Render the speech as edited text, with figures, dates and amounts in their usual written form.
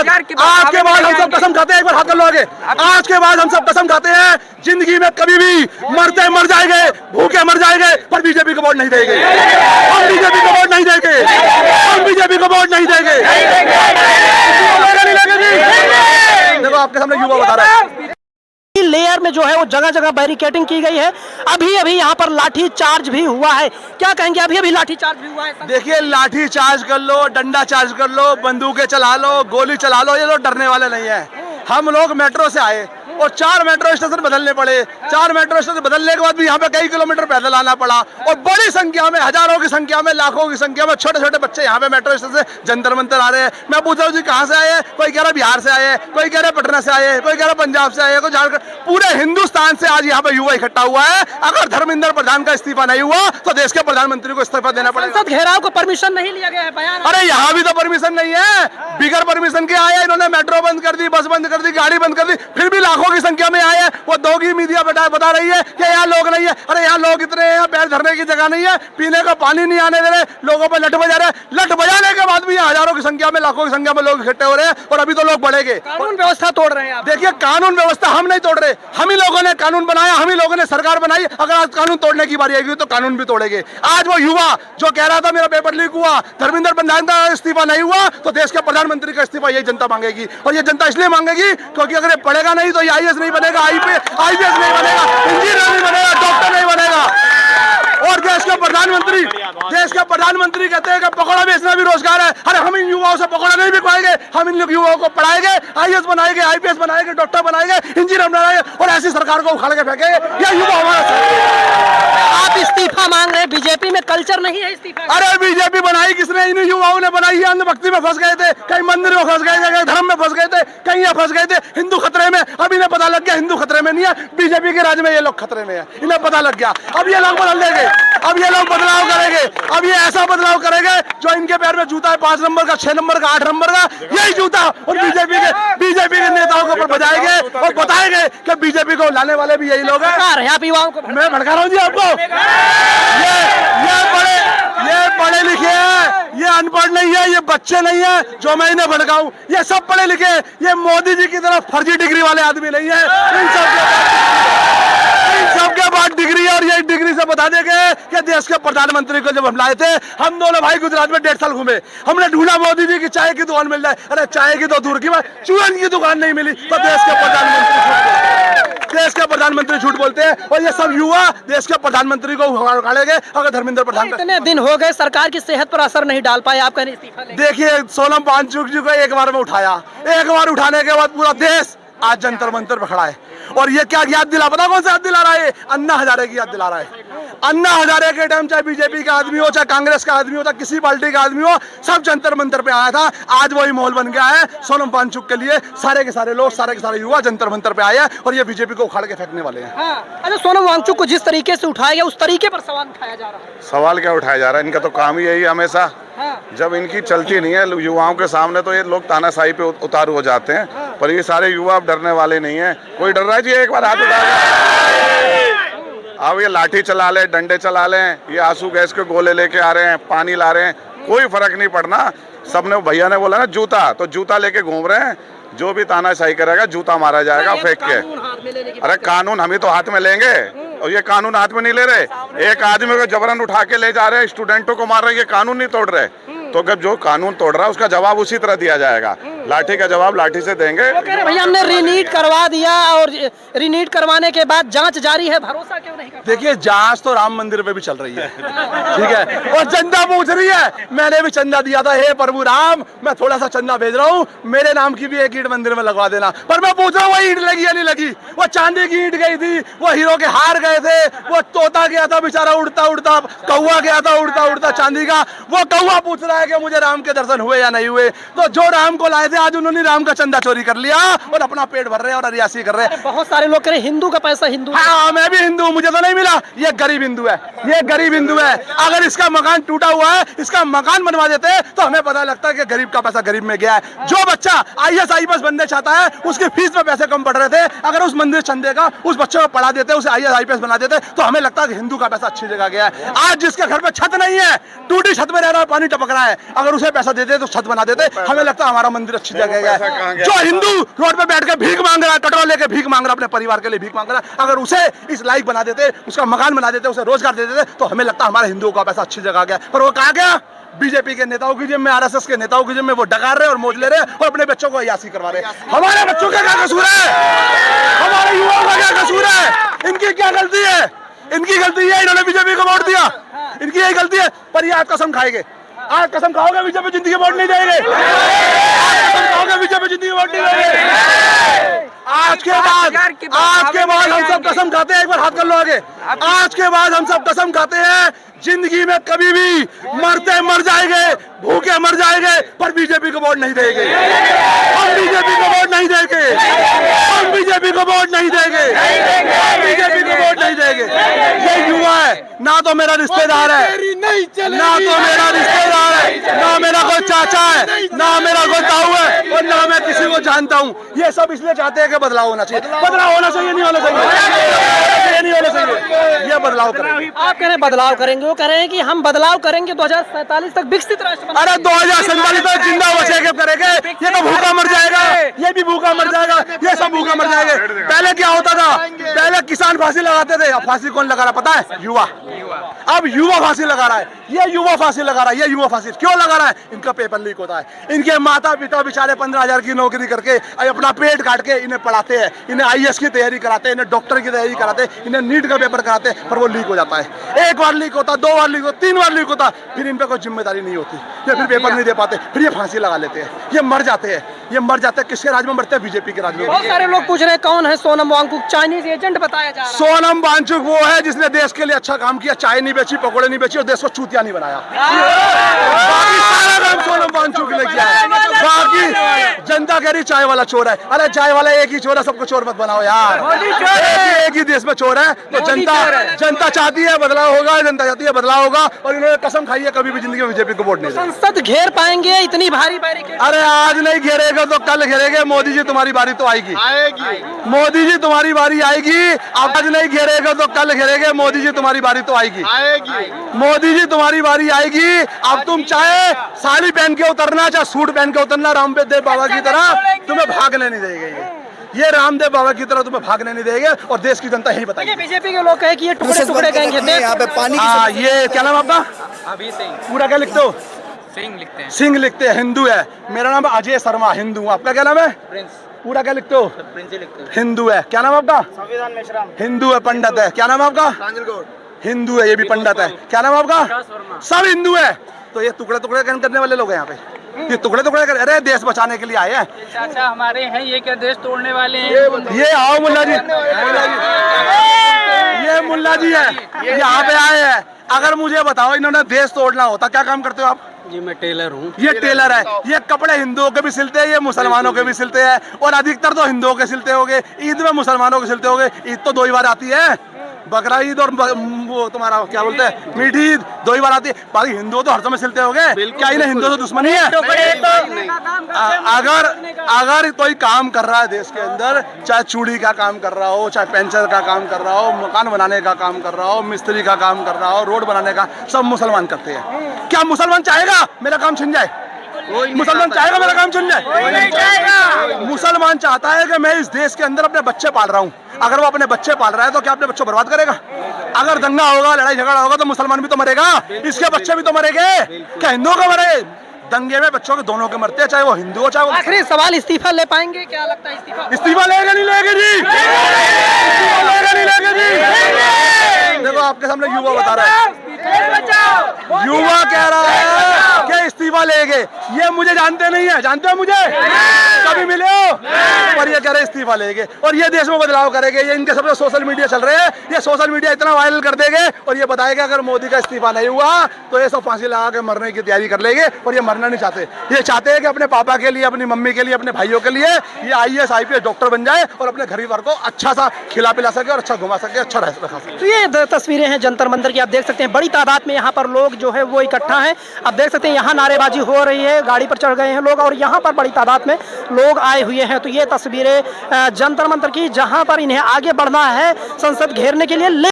आपके बाद हम सब कसम खाते हैं, एक बार हाथ कर लो आगे। आज के बाद हम सब कसम खाते हैं जिंदगी में कभी भी मरते मर जाएंगे, भूखे मर जाएंगे, पर बीजेपी को वोट नहीं देंगे। हम बीजेपी को वोट नहीं देंगे, हम बीजेपी को वोट नहीं देंगे। देखो आपके सामने युवा बता रहा है, लेयर में जो है वो जगह जगह बैरिकेडिंग की गई है। अभी अभी यहाँ पर लाठी चार्ज भी हुआ है। क्या कहेंगे, अभी अभी लाठी चार्ज भी हुआ है? देखिए लाठी चार्ज कर लो, डंडा चार्ज कर लो, बंदूकें चला लो, गोली चला लो, ये लोग डरने वाले नहीं है। हम लोग मेट्रो से आए और 4 मेट्रो स्टेशन बदलने पड़े। 4 मेट्रो स्टेशन बदलने के बाद भी यहाँ पे कई किलोमीटर पैदल आना पड़ा और बड़ी संख्या में, हजारों की संख्या में, लाखों की संख्या में छोटे छोटे बच्चे यहाँ पे मेट्रो स्टेशन से जंतर मंतर आ रहे हैं। मैं पूछ रहा हूँ जी कहाँ से आए हैं? कोई कह रहा बिहार से आए हैं, कोई कह रहा पटना से आए हैं, कोई कह रहा पंजाब से आए हैं, कोई झारखंड, पूरे हिंदुस्तान से आज यहाँ पे युवा इकट्ठा हुआ है। अगर धर्मेंद्र प्रधान का इस्तीफा नहीं हुआ तो देश के प्रधानमंत्री को इस्तीफा देना पड़ेगा। संसद घेराव को परमिशन नहीं लिया गया है, बयान। अरे यहाँ भी तो परमिशन नहीं है, बिगर परमिशन के आए। इन्होंने मेट्रो बंद कर दी, बस बंद कर दी, गाड़ी बंद कर दी, फिर भी लाखों की संख्या में आए। वो दोगी मीडिया बता रही है कि यहाँ लोग नहीं है। अरे यहाँ लोग इतने हैं, पैर धरने की जगह नहीं है, पीने का पानी नहीं आने दे रहे, लोगों पर लठ बजा रहे। लठ बजाने के बाद भी यहाँ हजारों की संख्या में, लाखों की संख्या में लोग इकट्ठे हो रहे हैं और अभी तो लोग बढ़ेंगे। कानून व्यवस्था तोड़ रहे हैं आप। देखिए कानून व्यवस्था हम नहीं तोड़ रहे, हम ही लोगों ने कानून बनाया, हम ही लोगों ने सरकार बनाई। अगर आज कानून तोड़ने की बारी आएगी तो कानून भी तोड़ेंगे। आज वो युवा जो कह रहा था मेरा पेपर लीक हुआ, धर्मेंद्र प्रधान का इस्तीफा नहीं हुआ तो देश के प्रधानमंत्री का इस्तीफा यही जनता मांगेगी। और ये जनता इसलिए मांगेगी क्योंकि अगर ये पढ़ेगा नहीं तो ये IAS नहीं बनेगा, IPS नहीं बनेगा, इंजीनियर नहीं बनेगा, डॉक्टर नहीं बनेगा। और देश के प्रधानमंत्री कहते हैं कि पकौड़ा बेचना भी रोजगार है। अरे हम इन युवाओं से पकौड़ा नहीं बिकवाएंगे, हम इन युवाओं को पढ़ाएंगे, IAS बनाएंगे, IPS बनाएंगे, डॉक्टर बनाएंगे, इंजीनियर बनाएंगे और ऐसी सरकार को उखाड़ के फेंकेंगे। ये युवा हमारा। आप इस्तीफा मांग रहे हैं, बीजेपी में कल्चर नहीं है इस्तीफा। अरे बीजेपी बनाई किसने? इन युवाओं ने बनाई है। अंधभक्ति में फंस गए थे, कहीं मंदिर में फंस गए थे, कहीं धर्म में फंस गए थे, कहीं ये फंस गए थे हिंदू खतरे में। अब इन्हें पता लग गया हिंदू खतरे में नहीं है, बीजेपी के राज में ये लोग खतरे में है। इन्हें पता लग गया। अब ये लोग बदल देंगे, अब ये लोग बदलाव करेंगे, अब ये ऐसा बदलाव करेंगे जो इनके पैर में जूता है 5 नंबर का, 6 नंबर का, 8 नंबर का, यही जूता और बीजेपी के नेताओं को बजाएंगे और बताएंगे कि बीजेपी को लाने वाले भी यही लोग हैं। आप युवाओं को मैं भड़का रहा हूँ जी आपको। ये पढ़े लिखे हैं, ये अनपढ़ नहीं है, ये बच्चे नहीं है जो मैं इन्हें भड़काऊं। ये सब पढ़े लिखे हैं, ये मोदी जी की तरह फर्जी डिग्री वाले आदमी नहीं है। इन सबके बाद डिग्री है और ये डिग्री से बता देंगे कि देश के प्रधानमंत्री को जब हम लाए थे, हम दोनों भाई गुजरात में 1.5 साल घूमे, हमने ढूंढा मोदी जी की चाय की दुकान मिल जाए। अरे चाय की तो दूर की बात, चूरन की दुकान नहीं मिली तो देश के प्रधानमंत्री झूठ बोलते हैं। और ये सब युवा देश के प्रधानमंत्री को उखाड़ेंगे अगर धर्मेंद्र प्रधान। इतने दिन हो गए, सरकार की सेहत पर असर नहीं डाल पाए, आपका इस्तीफा लेंगे। देखिए सोनम वांगचुक जी को एक बार में उठाया, एक बार उठाने के बाद पूरा देश आज जंतर मंतर पर खड़ा है। और ये क्या याद दिला, पता कौन सा याद दिला रहा है? अन्ना हजारे की याद दिला रहा है। अन्ना हजारे के टाइम चाहे बीजेपी का आदमी हो, चाहे कांग्रेस का आदमी हो, चाहे किसी पार्टी का आदमी हो, सब जंतर मंतर पे आया था। आज वही माहौल बन गया है सोनम वांगचुक के लिए। सारे के सारे लोग, सारे के सारे युवा जंतर मंतर पे आए हैं और ये बीजेपी को उखाड़ के फेंकने वाले हैं। अच्छा, सोनम वांगचुक को जिस तरीके से उठाया गया उस तरीके पर सवाल उठाया जा रहा है। सवाल क्या उठाया जा रहा है? इनका तो काम ही यही हमेशा। जब इनकी चलती नहीं है युवाओं के सामने तो ये लोग तानाशाही पे उतारू हो जाते हैं। पर ये सारे युवा अब डरने वाले नहीं है। कोई डर रहा है जी? एक बार हाथ उठा। अब ये लाठी चला ले, डंडे चला लें, ये आंसू गैस के गोले लेके आ रहे हैं, पानी ला रहे हैं, कोई फर्क नहीं पड़ना। सबने, भैया ने बोला ना जूता, तो जूता लेके घूम रहे हैं। जो भी तानाशाही करेगा जूता मारा जाएगा फेंक के। अरे कानून हम ही तो हाथ में लेंगे और ये कानून हाथ में नहीं ले रहे। एक आदमी को जबरन उठा के ले जा रहे हैं, स्टूडेंटों को मार रहे हैं, ये कानून नहीं तोड़ रहे। तो जब जो कानून तोड़ रहा है उसका जवाब उसी तरह दिया जाएगा। लाठी का जवाब लाठी से देंगे। भैया हमने रीनीट करवा दिया और रीनीट करवाने के बाद जांच जारी है, भरोसा क्यों नहीं करते? देखिए जांच तो राम मंदिर पे भी चल रही है, ठीक है। और जनता पूछ रही है, मैंने भी चंदा दिया था, हे प्रभु राम मैं थोड़ा सा चंदा भेज रहा हूँ, मेरे नाम की भी एक ईंट मंदिर में लगवा देना। पर मैं पूछ रहा हूँ वही ईंट लगी या नहीं लगी? वो चांदी की ईंट गई थी, वो हीरो के हार गए थे, वो तोता गया था बेचारा उड़ता उड़ता, कौवा गया था उड़ता उड़ता चांदी का। वो कौवा पूछ रहा है कि मुझे राम के दर्शन हुए या नहीं हुए। तो जो राम को लाए थे आज उन्होंने राम का चंदा चोरी कर लिया और अपना पेट भर रहे हैं और अरियासी कर रहे हैं। बहुत सारे लोग कह रहे हिंदू का पैसा हिंदू। हाँ मैं भी हिंदू, मुझे तो नहीं मिला। ये गरीब हिंदू है, ये गरीब हिंदू है। अगर इसका मकान टूटा हुआ है, इसका मकान बनवा देते तो हमें पता लगता है कि गरीब का पैसा गरीब में गया है। जो बच्चा IAS IPS बनने चाहता है उसकी फीस में पैसे कम पड़ रहे थे, अगर उस मंदिर चंदे का उस बच्चे को पढ़ा देते, उसे IAS IPS बना देते तो हमें लगता है कि हिंदू का पैसा अच्छी जगह गया है। आज जिसके घर पे छत नहीं है, टूटी छत में रह रहा है, पानी टपक रहा है, अगर उसे पैसा देते तो छत बना देते, हमें लगता है हमारा मंदिर अच्छी जगह पैसा कहाँ है। गया? जो हिंदू रोड पे बैठ के भीख मांग रहा है, कटोरा लेके भीख मांग रहा है, अपने परिवार के लिए भीख मांग रहा है, अगर उसे इस लायक बना देते, उसका मकान बना देते, उसे रोजगार दे देते, तो हमें लगता है हमारे हिंदुओं का पैसा अच्छी जगह गया। पर वो कहाँ गया? बीजेपी के नेताओं की जेब में, आरएसएस के नेताओं की जेब में वो डकार रहे और मौज ले रहे और अपने बच्चों को अय्यासी करवा रहे। हमारे बच्चों का क्या कसूर है? हमारे युवाओं का क्या कसूर है? इनकी क्या गलती है? इनकी गलती है, इन्होंने बीजेपी को वोट दिया, इनकी यही गलती है। पर ये आज कसम खाएंगे, आज कसम खाओगे बीजेपी जिंदगी वोट नहीं देंगे, आज कसम खाओगे बीजेपी जिंदगी वोट नहीं देंगे। आज के बाद हम सब कसम खाते हैं, एक बार हाथ कर लो आगे। आज के बाद हम सब कसम खाते हैं, जिंदगी में कभी भी मरते मर जाएंगे, भूखे मर जाएंगे, पर बीजेपी को वोट नहीं देंगे। हम बीजेपी को वोट नहीं देंगे, हम बीजेपी को वोट नहीं देंगे, बीजेपी को वोट नहीं देंगे। ये युवा है, ना तो मेरा रिश्तेदार है, ना तो मेरा रिश्तेदार है, ना मेरा कोई चाचा है, ना मेरा कोई ताऊ है, और ना मैं किसी को जानता हूँ। ये सब इसलिए चाहते हैं कि बदलाव होना चाहिए। बदलाव होना चाहिए, नहीं होना चाहिए, ये नहीं होना चाहिए, ये बदलाव करें। आप कह रहे हैं बदलाव करेंगे, वो कह रहे हैं कि हम बदलाव करेंगे 2047 तक विकसित राष्ट्र बनाएंगे। अरे 2047 तक जिंदा बचेंगे करेंगे, ये तो भूखा मर जाएगा, ये भी भूखा मर जाएगा, ये सब भूखा मर जाएंगे। पहले क्या होता था? पहले किसान फांसी लगाते थे, अब फांसी कौन लगा रहा पता है? युवा। अब युवा फांसी लगा रहा है, ये युवा फांसी लगा रहा है, ये युवा फांसी क्यों लगा रहा है? इनका पेपर लीक होता है, इनके माता पिता बेचारे 15,000 की नौकरी करके अपना पेट काट के इन्हें पढ़ाते हैं, इन्हें IAS की तैयारी कराते हैं, इन्हें डॉक्टर की तैयारी कराते हैं, इन्हें नीट का पेपर कराते हैं, पर वो लीक हो जाता है। एक बार लीक होता, 2 बार लीक होता, 3 बार लीक होता, फिर इन पे कोई जिम्मेदारी नहीं होती, ये फिर पेपर नहीं दे पाते, फिर ये फांसी लगा लेते हैं, ये मर जाते हैं। ये मर जाते हैं किसके राज में मरते हैं? बीजेपी के राज में। बहुत सारे लोग पूछ रहे हैं कौन है सोनम वांगचुक? चाइनीज एजेंट बताया जा रहा है। सोनम वांगचुक वो है जिसने देश के लिए अच्छा काम किया, चाय नहीं बेची, पकौड़े नहीं बेची और देश को चूतिया नहीं बनाया। बाकी सारा काम सोनम वांगचुक ने किया है। बाकी जनता कह रही चाय वाला चोर है। अरे चाय वाला एक ही चोर है, सबको चोर मत बनाओ यार। एक ही देश में चोर है, तो जनता चाहती है बदलाव होगा, जनता चाहती है बदलाव होगा, और इन्होंने कसम खाई है कभी भी जिंदगी में बीजेपी को वोट नहीं देंगे। संसद घेर पाएंगे इतनी भारी बैरिकेड? अरे आज नहीं घेरेगा तो कल घेरेंगे। मोदी जी तुम्हारी बारी तो आएगी, मोदी जी तुम्हारी बारी आएगी। आज नहीं घेरेगा तो कल घेरेंगे, मोदी जी तुम्हारी बारी तो आएगी, मोदी जी तुम्हारी बारी आएगी। अब तुम चाहे साड़ी पहन के उतरना, चाहे सूट पहन के उतरना, रामदेव बाबा की तरह तुम्हें भागने नहीं देंगे। ये रामदेव बाबा की तरह तुम्हें भागने नहीं देंगे, और देश की जनता यही बताएगी। बीजेपी के लोग कहे कि ये टुकड़े टुकड़े कहेंगे यहाँ पे पानी की हाँ, ये क्या नाम आपका? अभी सिंह पूरा क्या लिखते हो? सिंह लिखते हैं। सिंह लिखते हैं, हिंदू है। मेरा नाम है अजय शर्मा, हिंदू हूँ। आपका क्या नाम है? प्रिंस पूरा क्या लिखते हो? प्रिंस ही लिखते हैं। हिंदू है। क्या नाम आपका? संविधान मेश्राम। हिंदू है, पंडित है। क्या नाम आपका? हिंदू है, ये भी पंडित है। क्या नाम आपका? सब हिंदू है। तो ये टुकड़े टुकड़े करने वाले लोग हैं यहाँ पे, ये टुकड़े टुकड़े कर, अरे देश बचाने के लिए आए हैं। चाचा हमारे हैं, ये क्या देश तोड़ने वाले हैं? ये आओ मुल्ला जी, ये मुल्ला जी है, यहाँ पे आए हैं। अगर मुझे बताओ इन्होंने देश तोड़ना होता, क्या काम करते हो आप? जी मैं टेलर हूँ। ये टेलर है, ये कपड़े हिंदुओं के भी सिलते हैं, ये मुसलमानों के भी सिलते हैं, और अधिकतर तो हिंदुओं के सिलते होंगे। ईद में मुसलमानों के सिलते होंगे। ईद तो 2 ही बार आती है, बकरा ईद और वो तुम्हारा क्या बोलते हैं मीठी ईद, 2 ही बार आती है। बाकी हिंदुओं तो हर समय सिलते होंगे। क्या इन्हें हिंदुओं से दुश्मनी है? अगर कोई काम कर रहा है देश के अंदर, चाहे चूड़ी का काम कर रहा हो, चाहे पेंचर का काम कर रहा हो, मकान बनाने का काम कर रहा हो, मिस्त्री का काम कर रहा हो, रोड बनाने का, सब मुसलमान करते हैं। क्या मुसलमान चाहेगा मेरा काम छिन जाए? मुसलमान चाहेगा मेरा काम छिन जाए? मुसलमान चाहता है कि मैं इस देश के अंदर अपने बच्चे पाल रहा हूँ। अगर वो अपने बच्चे पाल रहा है तो क्या अपने बच्चों बर्बाद करेगा? अगर दंगा होगा, लड़ाई झगड़ा होगा, तो मुसलमान भी तो मरेगा, इसके बच्चे भी तो मरेंगे। क्या हिंदुओं का मरे? दंगे में बच्चों के दोनों के मरते हैं, चाहे वो हिंदू हो चाहे वो। आखिरी सवाल, इस्तीफा ले पाएंगे? क्या लगता है इस्तीफा? इस्तीफा लेगा नहीं लेगा जी? इस्तीफा लेगा नहीं लेगा जी? देखो आपके सामने युवा बता रहा है, युवा कह रहा है कि इस्तीफा लेंगे। ये मुझे जानते नहीं है, जानते हो मुझे? कभी मिले हो? पर ये कह रहे इस्तीफा लेंगे और ये देश में बदलाव करेंगे। ये इनके सब सोशल मीडिया चल रहे हैं, ये सोशल मीडिया इतना वायरल कर देंगे और ये बताएगा अगर मोदी का इस्तीफा नहीं हुआ तो ये सब फांसी लगा के मरने की तैयारी कर लेंगे। और ये मरना नहीं चाहते, ये चाहते हैं कि अपने पापा के लिए, अपनी मम्मी के लिए, अपने भाइयों के लिए ये IAS IPS डॉक्टर बन जाए और अपने परिवार को अच्छा सा खिला पिला सके और अच्छा घुमा सके, अच्छा रह सके। तो ये तस्वीरें हैं जंतर मंतर की, आप देख सकते हैं बड़ी तादाद में यहाँ पर लोग जो है वो इकट्ठा हैं। आप देख सकते हैं यहाँ नारेबाजी हो रही है, गाड़ी पर चढ़ गए हैं लोग और यहाँ पर बड़ी तादाद में लोग आए हुए हैं। तो ये तस्वीरें जंतर मंतर की, जहाँ पर इन्हें आगे बढ़ना है संसद घेरने के लिए।